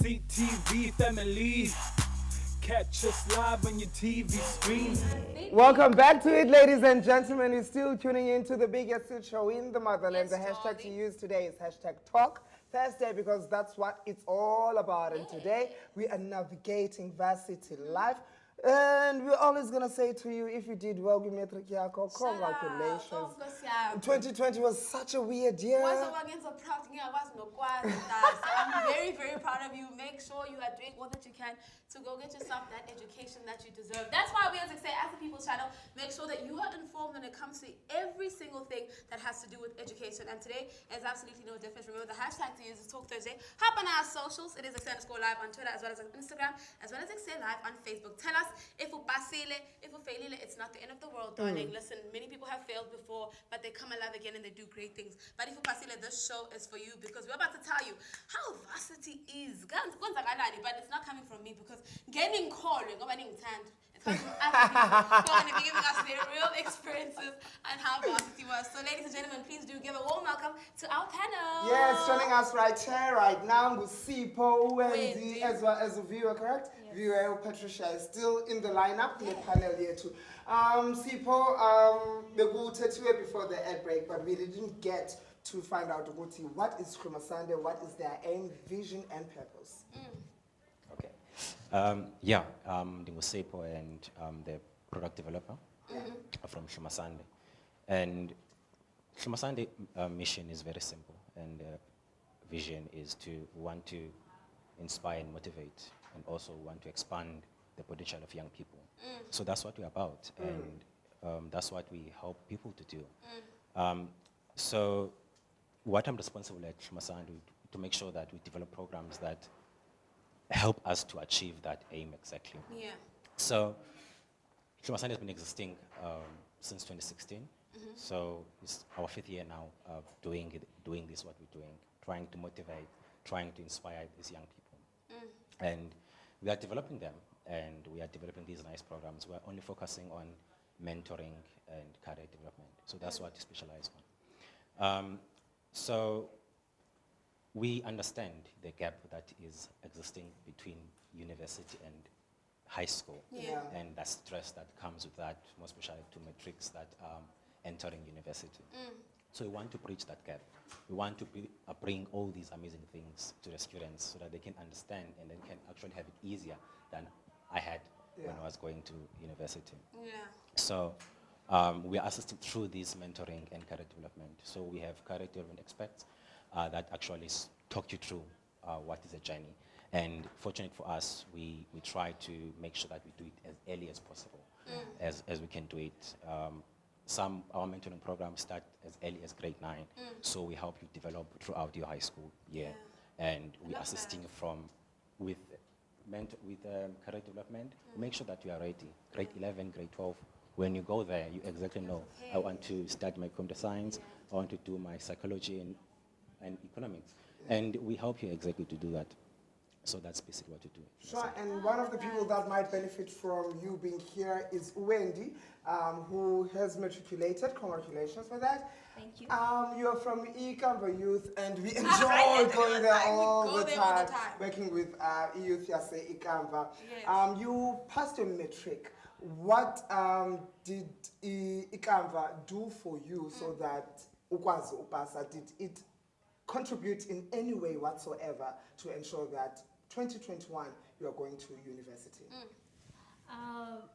CTV family, catch us live on your TV screen. Welcome back to it, ladies and gentlemen. You're still tuning in to the biggest show in the motherland. Yes, The hashtag to darling. use today is hashtag Talk Thursday because that's what it's all about. And today we are navigating varsity life. And we're always going to say to you, if you did well with matric yako, congratulations. 2020 was such a weird year. I'm very, very proud of you. Make sure you are doing all that you can to go get yourself that education that you deserve. That's why we, as Ekse, as the People's Channel, make sure that you are informed when it comes to every single thing that has to do with education. And today is absolutely no different. Remember, the hashtag to use is Talk Thursday. Hop on our socials. It is Ekse_live on Twitter, as well as on Instagram, as well as Ekse Live on Facebook. Tell us if you pasile, if you failile, it's not the end of the world, darling. Listen, many people have failed before, but they come alive again and they do great things. But if you pasile, this show is for you because we're about to tell you how varsity is. But it's not coming from me because getting called, it's coming from other people who are going to be giving us their real experiences and how varsity was. So, ladies and gentlemen, please do give a warm welcome to our panel. Yes, joining us right here, right now, with Sipho, Wendy, Wendy. as well as a viewer, correct? Yes. Viewer Patricia is still in the lineup, in the panel here too. Sipho, the go before the ad break, but we didn't get to find out what is Hlumasande, what is their aim, vision, and purpose. Okay. I'm Sipho and the product developer from Hlumasande. And Hlumasande mission is very simple, and vision is to want to inspire and motivate, and also want to expand the potential of young people. So that's what we're about, and that's what we help people to do. So what I'm responsible at Lumasande to make sure that we develop programs that help us to achieve that aim exactly. Yeah. So Lumasande has been existing since 2016. So it's our 5th year now of doing this, what we're doing, trying to motivate, trying to inspire these young people. And we are developing them, and we are developing these nice programs. We're only focusing on mentoring and career development. So that's what we specialize on. So we understand the gap that is existing between university and high school, Yeah. and that stress that comes with that, more especially to matrics that are entering university. So we want to bridge that gap. We want to bring all these amazing things to the students so that they can understand and then can actually have it easier than I had when I was going to university. Yeah. So we are assisting through this mentoring and career development. So we have career development experts that actually talk you through what is a journey. And fortunate for us, we try to make sure that we do it as early as possible, as we can do it. Our mentoring programs start as early as grade 9, so we help you develop throughout your high school year, and we assisting with career development. Make sure that you are ready. Grade 11, grade 12. When you go there, you exactly know. I want to study my computer science. I want to do my psychology and economics, and we help you exactly to do that. So that's basically what you do. Sure, and one of the people that might benefit from you being here is Wendy, who has matriculated. Congratulations for that. Thank you. You're from Ikamba Youth, and we enjoy going there all the time, time. working with youth, Yase Ikamba. Yes. You passed your matric. What did Ikamba do for you so that ukwazi upasa? Did it contribute in any way whatsoever to ensure that 2021 you are going to university?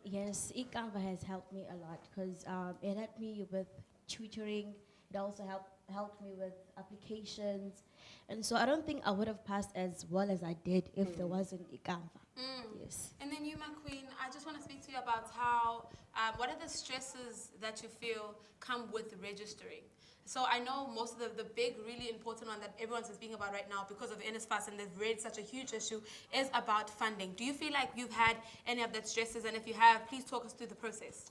Yes, Ikamba has helped me a lot because it helped me with tutoring. It also helped me with applications. And so I don't think I would have passed as well as I did if there wasn't Ikamba. Yes. And then you, my queen, I just want to speak to you about how, what are the stresses that you feel come with registering? So I know most of the big, really important one that everyone's speaking about right now because of NSFAS and they've raised such a huge issue is about funding. Do you feel like you've had any of that stresses? And if you have, please talk us through the process.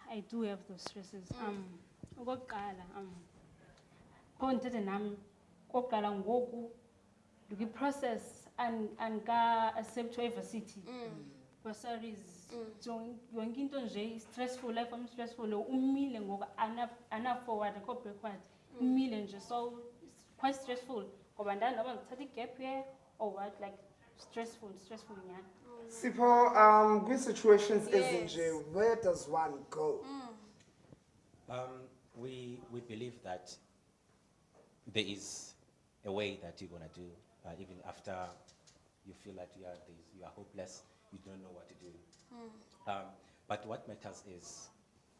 I do have those stresses. Okokuqala, okokuqala ngoku process and accept varsity bursaries. So yonke into nje stressful, life I'm stressful, umile ngoba ana forward ko backward. imile nje, so it's quite stressful. Ngoba ndanoma ngithatha i-gap year or what, like stressful, yeah. Sipho, with situations Yes. ezinje, where does one go? We believe that there is a way that you're gonna do, even after you feel like you are hopeless, you don't know what to do. But what matters is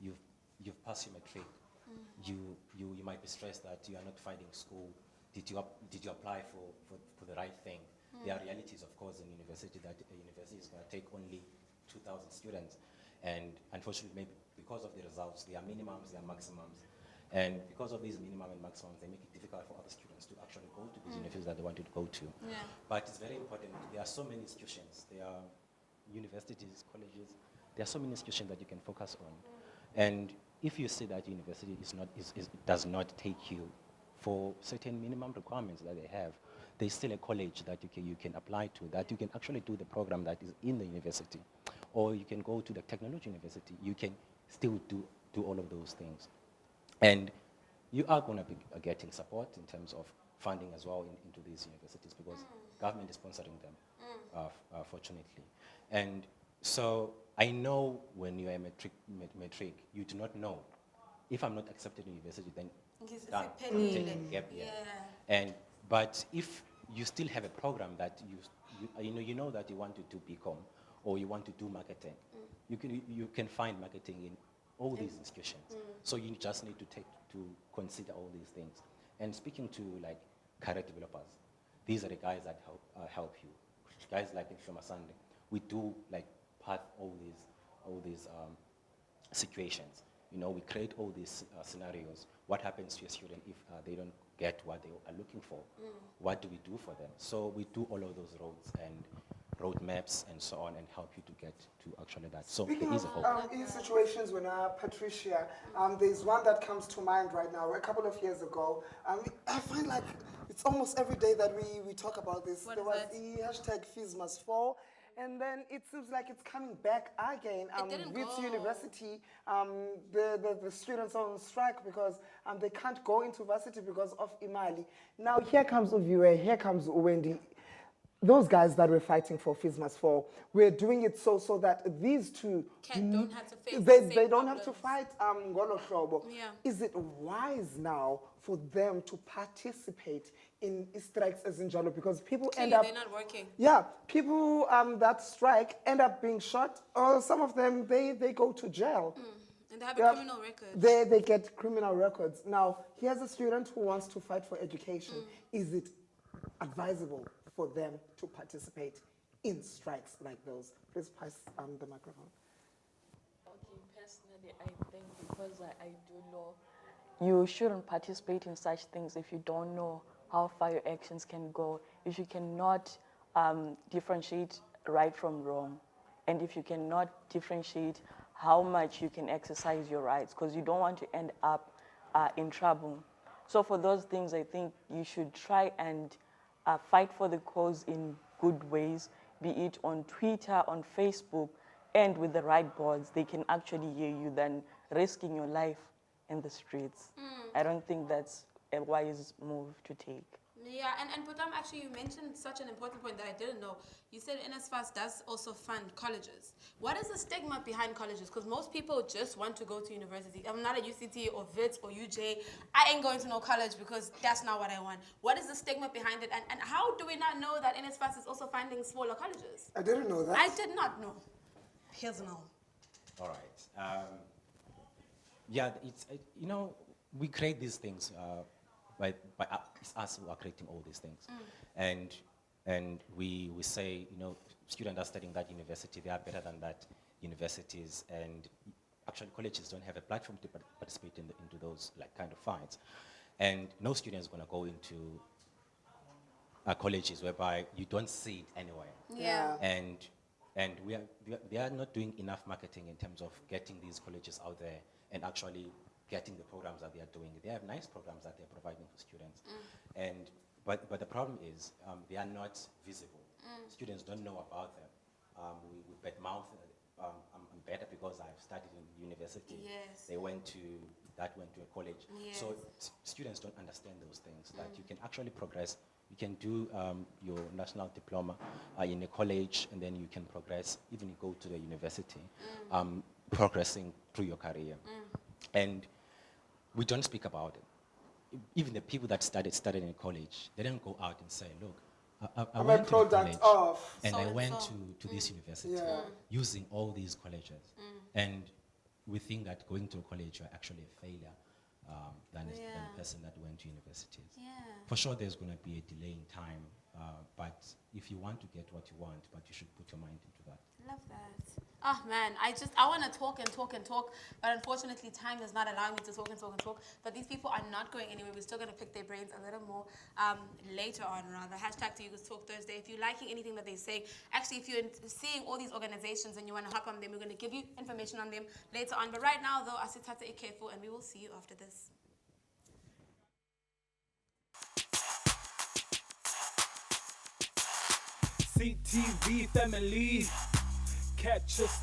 you've passed your matric. You might be stressed that you are not finding school. Did you apply for the right thing? There are realities, of course, in university that a university is going to take only 2,000 students, and unfortunately, maybe because of the results, there are minimums, there are maximums, and because of these minimum and maximums, they make it difficult for other students to actually go to these universities that they want to go to. Yeah. But it's very important. There are so many institutions. There are universities, colleges. There are so many institutions that you can focus on. And if you see that university does not take you for certain minimum requirements that they have, there's still a college that you can apply to, that you can actually do the program that is in the university. Or you can go to the technology university. You can still do all of those things. And you are going to be getting support in terms of funding as well into these universities, because government is sponsoring them, fortunately. And so I know when you're a matric, you do not know. If I'm not accepted in university, then done. Take a gap year. But if you still have a program that you know that you want to do BCom or you want to do marketing, you can find marketing in all these institutions. So you just need to consider all these things. And speaking to like career developers, these are the guys that help you. Guys like in Hlumasande, we do like path all these situations. You know, we create all these scenarios. What happens to a student if they don't get what they are looking for? What do we do for them? So we do all of those roads and road maps and so on, and help you to get to actually that. So Speaking there is a hope. of in situations when Patricia, there's one that comes to mind right now. A couple of years ago, I find like it's almost every day that we talk about this. What There is was that? the hashtag fees must fall. And then it seems like it's coming back again. It didn't with go. university, the students are on strike because they can't go into varsity because of Imali. Now here comes Uviwe, here comes Wendy. Those guys that were fighting for fees must fall, we're doing it so that these two Don't have to face the they same don't have to problems. fight Ngolo Hlobo. Yeah. Is it wise now for them to participate in strikes as in Jalo? Because people Clearly, end up they're not working. yeah, people that strike end up being shot, or some of them they go to jail. And they have Yeah. a criminal record. They get criminal records. Now, here's a student who wants to fight for education. Is it advisable for them to participate in strikes like those? Please pass the microphone. Okay, personally, I think because I do know you shouldn't participate in such things if you don't know how far your actions can go, if you cannot differentiate right from wrong, and if you cannot differentiate how much you can exercise your rights, because you don't want to end up in trouble. So for those things, I think you should try and fight for the cause in good ways, be it on Twitter, on Facebook, and with the right boards. They can actually hear you than risking your life in the streets. I don't think that's a wise move to take. Yeah, and Putam, actually, you mentioned such an important point that I didn't know. You said NSFAS does also fund colleges. What is the stigma behind colleges? Because most people just want to go to university. I'm not at UCT or WITS or UJ. I ain't going to no college because that's not what I want. What is the stigma behind it? And how do we not know that NSFAS is also funding smaller colleges? I didn't know that. I did not know. Here's no. All right. Yeah, we create these things it's us who are creating all these things, and we say students are studying that university, they are better than that universities, and actually colleges don't have a platform to participate into those like kind of fights, and no student is going to go into colleges whereby you don't see it anywhere. Yeah. And they are not doing enough marketing in terms of getting these colleges out there and actually getting the programs that they are doing. They have nice programs that they're providing for students. But the problem is they are not visible. Students don't know about them. We badmouth, I'm better because I've studied in university. Yes. They went to that went to a college. So students don't understand those things, that you can actually progress. You can do your national diploma in a college, and then you can progress, even go to the university, progressing through your career. And we don't speak about it. Even the people that studied in college, they don't go out and say, look, I I'm a went to the product college of. and I went So-and-so. to this university Yeah. using all these colleges. And we think that going to a college, you're actually a failure than a person that went to universities. Yeah. For sure, there's going to be a delay in time, but if you want to get what you want, but you should put your mind into that. Love that. Oh man, I want to talk and talk and talk, but unfortunately time does not allow me to talk and talk and talk. But these people are not going anywhere. We're still going to pick their brains a little more later on, rather. Hashtag to you guys talk Thursday. If you're liking anything that they say, actually if you're seeing all these organizations and you want to hop on them, we're going to give you information on them later on. But right now though, asithathe ikhefu and we will see you after this. CTV family, catch us.